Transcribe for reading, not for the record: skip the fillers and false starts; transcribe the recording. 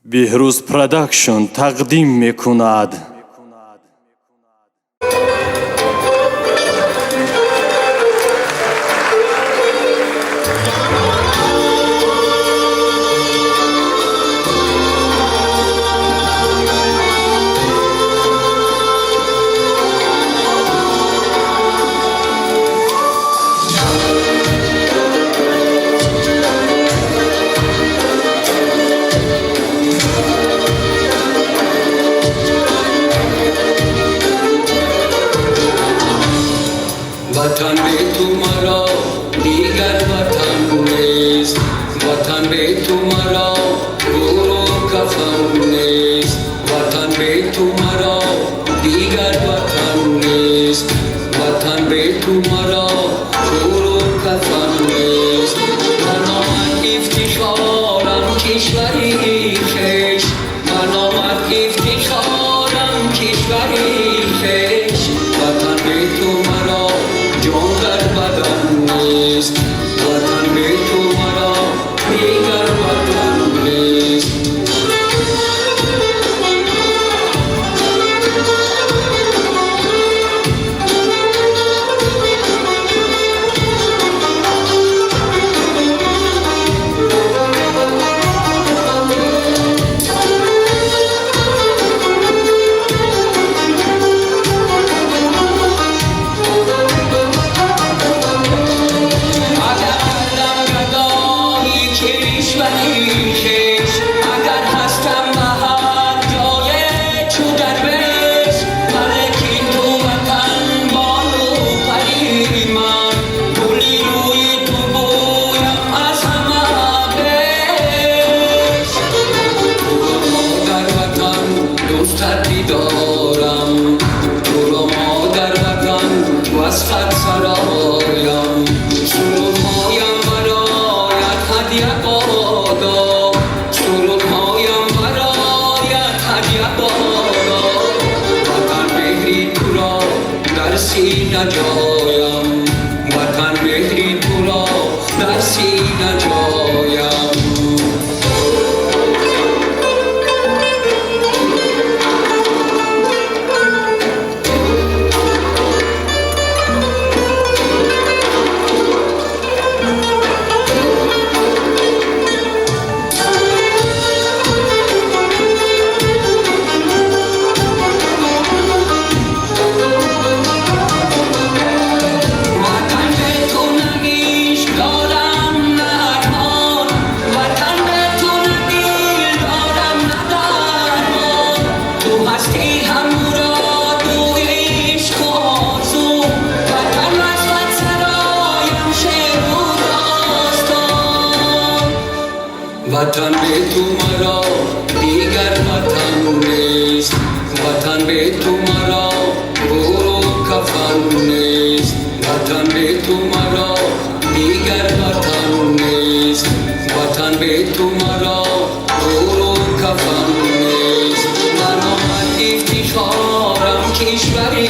بهروز پروداکشن تقدیم میکند. वतन में तुम्हारा दीगर वतन नेस्त, वतन में तुम्हारा गोरो कफन नेस्त, वतन में तुम्हारा दीगर वतन नेस्त, वतन में तुम्हारा गोरो कफन नेस्त. من آمد افتخارم کشوری خویش، من آمد افتخارم کشوری خویش. وطن به تو مرا جان در بدن نیست، وطن به تو مرا دیگر وطن نیست. اگر هستم بهر جای چو درویش، ملکی تو وطن بانو پری من، گلی روی تو بویم از همه بیش. تو را مادر وطن دوستت دیدارم، تو را مادر وطن وصفت سرایم. سرودهایم برایت هدیه بادا، سرودهایم برایت هدیه بادا. وطن مهری تو را در سینه جایم، وطن مهری تو را در سینه جایم. वतन में तुम्हारा दीगर वतन नेस्त, वतन में तुम्हारा गोरो कफन नेस्त, वतन में तुम्हारा दीगर वतन नेस्त, वतन में तुम्हारा गोरो कफन नेस्त. من آمد افتخارم کشوری